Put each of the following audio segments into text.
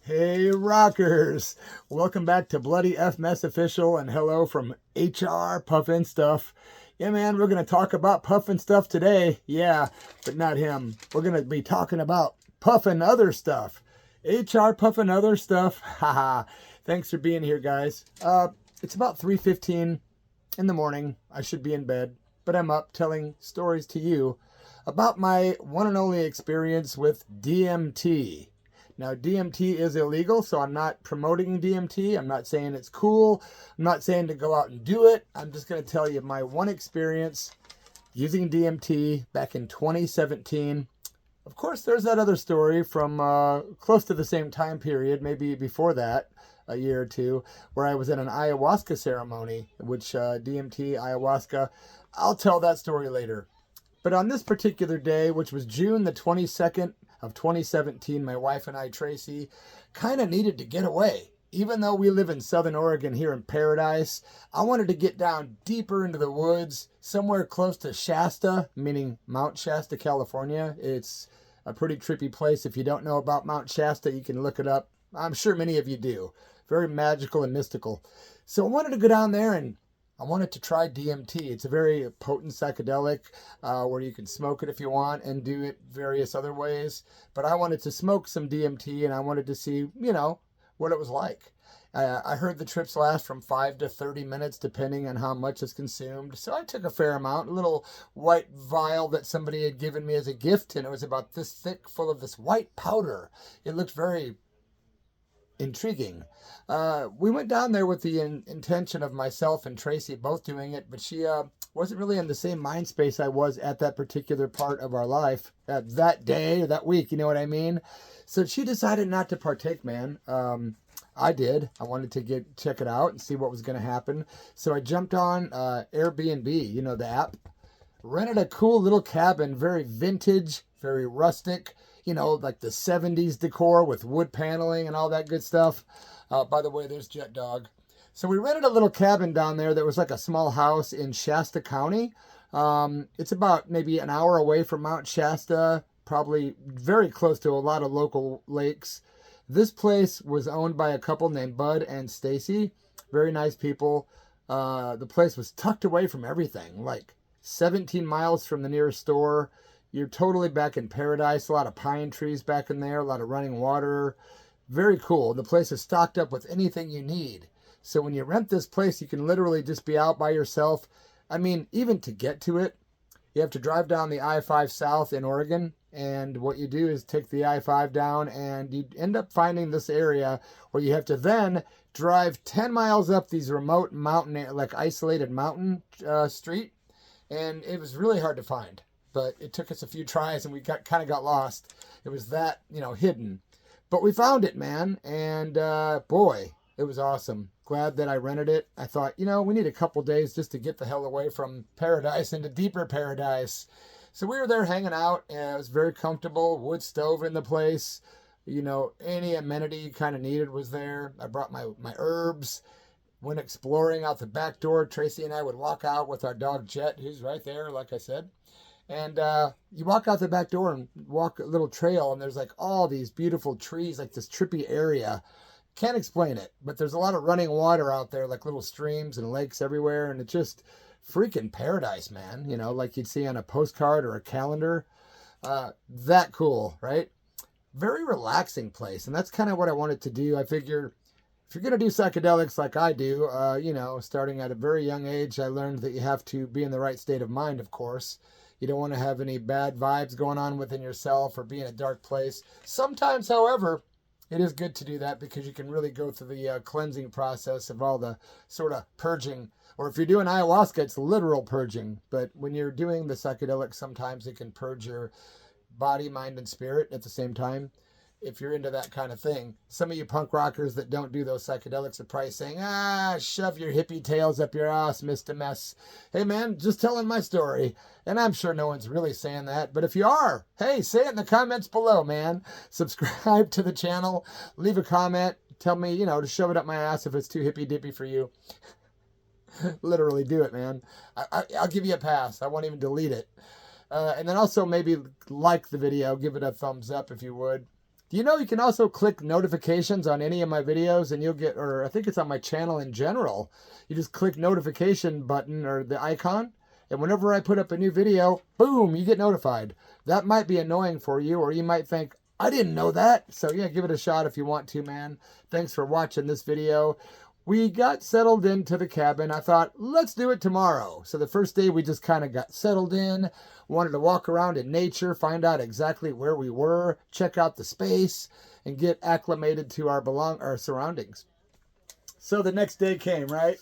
Hey rockers, welcome back to Bloody F Mess Official, and hello from HR Puffin Stuff. Yeah man, we're going to talk about Puffin Stuff today. Yeah, but not him. We're going to be talking about Puffin Other Stuff. HR Puffin Other Stuff. Haha. Thanks for being here, guys. It's about 3:15 in the morning. I should be in bed, but I'm up telling stories to you about my one and only experience with DMT. Now, DMT is illegal, so I'm not promoting DMT. I'm not saying it's cool. I'm not saying to go out and do it. I'm just going to tell you my one experience using DMT back in 2017. Of course, there's that other story from close to the same time period, maybe before that, a year or two, where I was at an ayahuasca ceremony, which DMT, ayahuasca, I'll tell that story later. But on this particular day, which was June the 22nd of 2017, my wife and I, Tracy, kind of needed to get away. Even though we live in Southern Oregon here in Paradise, I wanted to get down deeper into the woods, somewhere close to Shasta, meaning Mount Shasta, California. It's a pretty trippy place. If you don't know about Mount Shasta, you can look it up. I'm sure many of you do. Very magical and mystical. So I wanted to go down there and I wanted to try DMT. It's a very potent psychedelic where you can smoke it if you want and do it various other ways. But I wanted to smoke some DMT and I wanted to see, what it was like. I heard the trips last from 5 to 30 minutes depending on how much is consumed. So I took a fair amount, a little white vial that somebody had given me as a gift, and it was about this thick, full of this white powder. It looked very intriguing. We went down there with the intention of myself and Tracy both doing it, but she wasn't really in the same mind space I was at that particular part of our life, that day or that week, you know what I mean? So she decided not to partake, man. I did. I wanted to check it out and see what was going to happen. So I jumped on Airbnb, the app, rented a cool little cabin, very vintage, very rustic, like the 70s decor with wood paneling and all that good stuff. By the way, there's Jet Dog. So we rented a little cabin down there that was like a small house in Shasta County. It's about maybe an hour away from Mount Shasta, probably very close to a lot of local lakes. This place was owned by a couple named Bud and Stacy. Very nice people. The place was tucked away from everything, like 17 miles from the nearest store. You're totally back in paradise. A lot of pine trees back in there, a lot of running water. Very cool. The place is stocked up with anything you need. So when you rent this place, you can literally just be out by yourself. I mean, even to get to it, you have to drive down the I-5 south in Oregon. And what you do is take the I-5 down and you end up finding this area where you have to then drive 10 miles up these remote mountain, like isolated mountain street. And it was really hard to find. But it took us a few tries and we kind of got lost. It was that, hidden. But we found it, man. And boy, it was awesome. Glad that I rented it. I thought, we need a couple days just to get the hell away from paradise into deeper paradise. So we were there hanging out, and it was very comfortable. Wood stove in the place. Any amenity you kind of needed was there. I brought my herbs. Went exploring out the back door. Tracy and I would walk out with our dog Jet, who's right there, like I said. And you walk out the back door and walk a little trail, and there's like all these beautiful trees, like this trippy area. Can't explain it, but there's a lot of running water out there, like little streams and lakes everywhere, and it's just freaking paradise, man. Like you'd see on a postcard or a calendar. That cool, right? Very relaxing place, and that's kind of what I wanted to do. I figured if you're going to do psychedelics like I do, starting at a very young age, I learned that you have to be in the right state of mind, of course. You don't want to have any bad vibes going on within yourself or be in a dark place. Sometimes, however, it is good to do that because you can really go through the cleansing process of all the sort of purging. Or if you're doing ayahuasca, it's literal purging. But when you're doing the psychedelics, sometimes it can purge your body, mind, and spirit at the same time. If you're into that kind of thing. Some of you punk rockers that don't do those psychedelics are probably saying, shove your hippie tails up your ass, Mr. Mess. Hey, man, just telling my story. And I'm sure no one's really saying that. But if you are, hey, say it in the comments below, man. Subscribe to the channel. Leave a comment. Tell me, to shove it up my ass if it's too hippy-dippy for you. Literally do it, man. I'll give you a pass. I won't even delete it. And then also maybe like the video. Give it a thumbs up if you would. Do you know you can also click notifications on any of my videos and you'll get, or I think it's on my channel in general. You just click notification button or the icon, and whenever I put up a new video, boom, you get notified. That might be annoying for you, or you might think, I didn't know that. So yeah, give it a shot if you want to, man. Thanks for watching this video. We got settled into the cabin. I thought, let's do it tomorrow. So the first day we just kind of got settled in, wanted to walk around in nature, find out exactly where we were, check out the space, and get acclimated to our surroundings. So the next day came, right?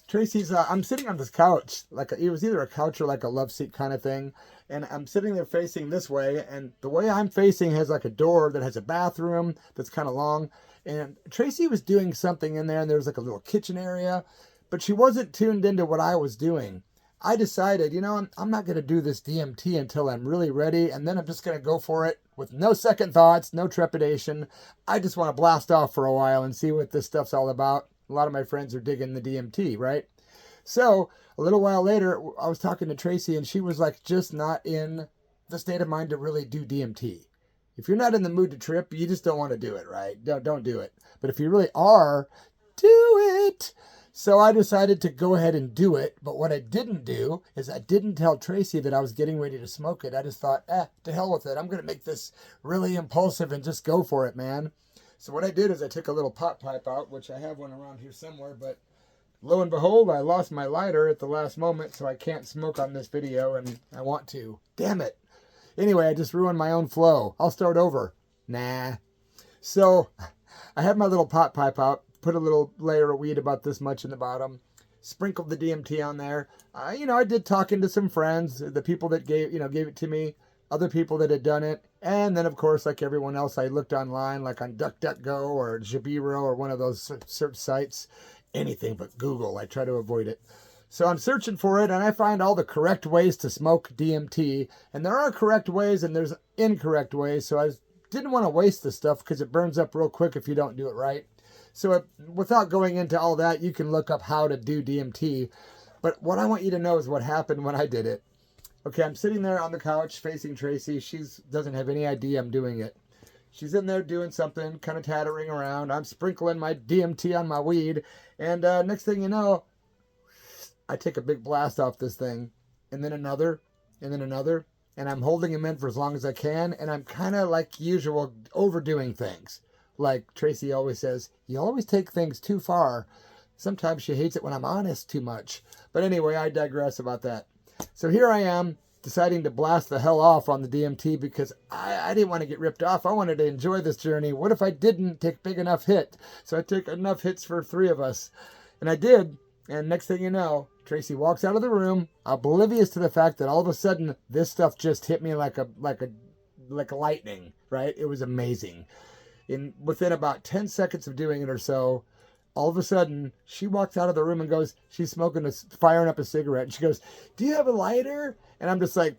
Tracy's, I'm sitting on this couch, it was either a couch or like a love seat kind of thing. And I'm sitting there facing this way, and the way I'm facing has like a door that has a bathroom that's kind of long. And Tracy was doing something in there, and there was like a little kitchen area, but she wasn't tuned into what I was doing. I decided, I'm not going to do this DMT until I'm really ready, and then I'm just going to go for it with no second thoughts, no trepidation. I just want to blast off for a while and see what this stuff's all about. A lot of my friends are digging the DMT, right? So a little while later, I was talking to Tracy, and she was like just not in the state of mind to really do DMT. If you're not in the mood to trip, you just don't want to do it, right? Don't do it. But if you really are, do it. So I decided to go ahead and do it. But what I didn't do is I didn't tell Tracy that I was getting ready to smoke it. I just thought, to hell with it. I'm going to make this really impulsive and just go for it, man. So what I did is I took a little pot pipe out, which I have one around here somewhere, but lo and behold, I lost my lighter at the last moment, so I can't smoke on this video, and I want to. Damn it. Anyway, I just ruined my own flow. I'll start over. Nah. So I had my little pot pipe out, put a little layer of weed about this much in the bottom, sprinkled the DMT on there. I did talking to some friends, the people that gave it to me, other people that had done it. And then, of course, like everyone else, I looked online, like on DuckDuckGo or Jabiro or one of those search sites. Anything but Google. I try to avoid it. So I'm searching for it, and I find all the correct ways to smoke DMT. And there are correct ways, and there's incorrect ways. So I didn't want to waste the stuff because it burns up real quick if you don't do it right. So without going into all that, you can look up how to do DMT. But what I want you to know is what happened when I did it. Okay, I'm sitting there on the couch facing Tracy. She doesn't have any idea I'm doing it. She's in there doing something, kind of tattering around. I'm sprinkling my DMT on my weed. And next thing you know, I take a big blast off this thing. And then another, and then another. And I'm holding him in for as long as I can. And I'm kind of like usual overdoing things. Like Tracy always says, you always take things too far. Sometimes she hates it when I'm honest too much. But anyway, I digress about that. So here I am, deciding to blast the hell off on the DMT because I didn't want to get ripped off. I wanted to enjoy this journey. What if I didn't take big enough hit? So I took enough hits for 3 of us. And I did. And next thing you know, Tracy walks out of the room, oblivious to the fact that all of a sudden this stuff just hit me like lightning, right? It was amazing. Within about 10 seconds of doing it or so, all of a sudden, she walks out of the room and goes, she's firing up a cigarette. And she goes, do you have a lighter? And I'm just like,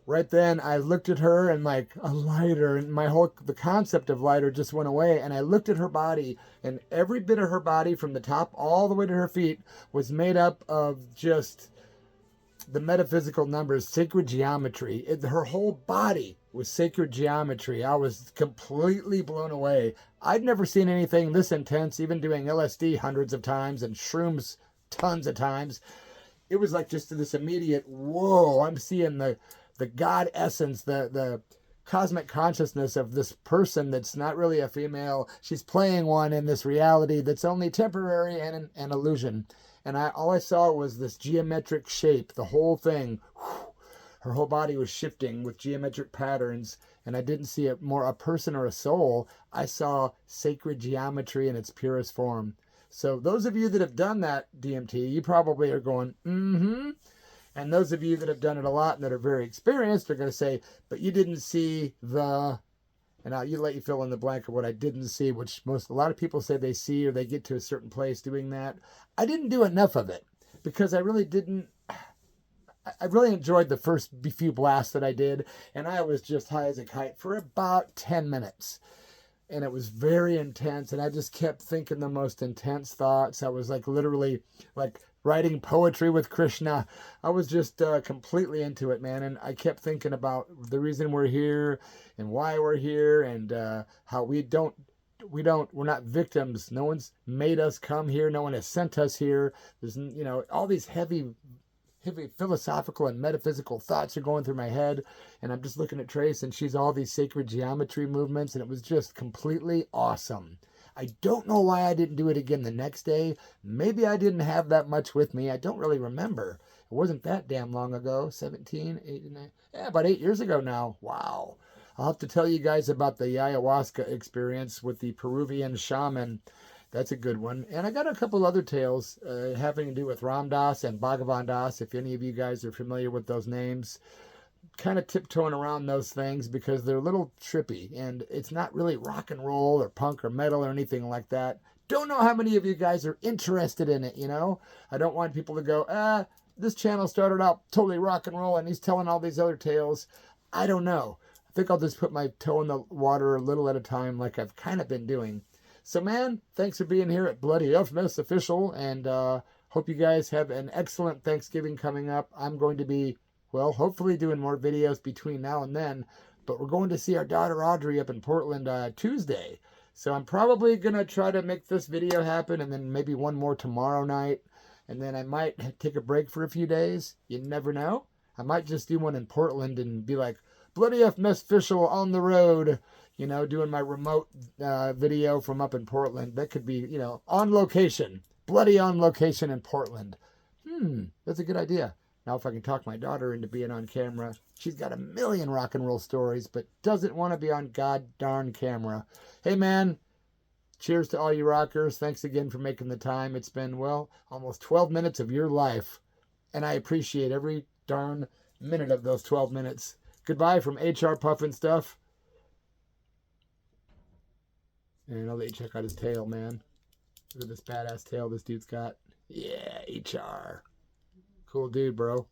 right then I looked at her and like, a lighter. And the concept of lighter just went away. And I looked at her body, and every bit of her body from the top all the way to her feet was made up of just the metaphysical numbers, sacred geometry. Her whole body was sacred geometry. I was completely blown away. I'd never seen anything this intense, even doing LSD hundreds of times and shrooms tons of times. It was like just this immediate, whoa, I'm seeing the God essence, the cosmic consciousness of this person that's not really a female. She's playing one in this reality that's only temporary and an illusion. And all I saw was this geometric shape, the whole thing. Her whole body was shifting with geometric patterns, and I didn't see a person or a soul. I saw sacred geometry in its purest form. So those of you that have done that DMT, you probably are going, mm-hmm. And those of you that have done it a lot and that are very experienced are going to say, but you didn't see and I'll let you fill in the blank of what I didn't see, which a lot of people say they see or they get to a certain place doing that. I didn't do enough of it because I really enjoyed the first few blasts that I did, and I was just high as a kite for about 10 minutes. And it was very intense, and I just kept thinking the most intense thoughts. I was like literally like writing poetry with Krishna. I was just completely into it, man. And I kept thinking about the reason we're here and why we're here, and how we're not victims. No one's made us come here. No one has sent us here. There's, all these heavy philosophical and metaphysical thoughts are going through my head, and I'm just looking at Trace, and she's all these sacred geometry movements, and it was just completely awesome. I don't know why I didn't do it again the next day. Maybe I didn't have that much with me. I don't really remember. It wasn't that damn long ago. 17, 8, 9, yeah, about 8 years ago now. Wow. I'll have to tell you guys about the ayahuasca experience with the Peruvian shaman. That's a good one. And I got a couple other tales having to do with Ram Dass and Bhagavan Das, if any of you guys are familiar with those names. Kind of tiptoeing around those things because they're a little trippy, and it's not really rock and roll or punk or metal or anything like that. Don't know how many of you guys are interested in it, I don't want people to go, this channel started out totally rock and roll and he's telling all these other tales. I don't know. I think I'll just put my toe in the water a little at a time, like I've kind of been doing. So, man, thanks for being here at Bloody FMS Official, and hope you guys have an excellent Thanksgiving coming up. I'm going to be, hopefully doing more videos between now and then, but we're going to see our daughter Audrey up in Portland Tuesday. So I'm probably going to try to make this video happen, and then maybe one more tomorrow night, and then I might take a break for a few days. You never know. I might just do one in Portland and be like, Bloody FMS Official on the road, doing my remote video from up in Portland. That could be, on location. Bloody on location in Portland. That's a good idea. Now, if I can talk my daughter into being on camera, she's got a million rock and roll stories, but doesn't want to be on god darn camera. Hey, man, cheers to all you rockers. Thanks again for making the time. It's been, almost 12 minutes of your life, and I appreciate every darn minute of those 12 minutes. Goodbye from HR Puffin Stuff. And I'll let you check out his tail, man. Look at this badass tail this dude's got. Yeah, HR. Cool dude, bro.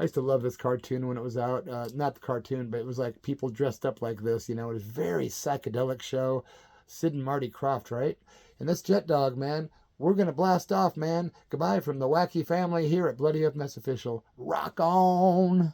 I used to love this cartoon when it was out. Not the cartoon, but it was like people dressed up like this, It was a very psychedelic show. Sid and Marty Krofft, right? And this Jet Dog, man, we're going to blast off, man. Goodbye from the wacky family here at Bloody FMS Official. Rock on!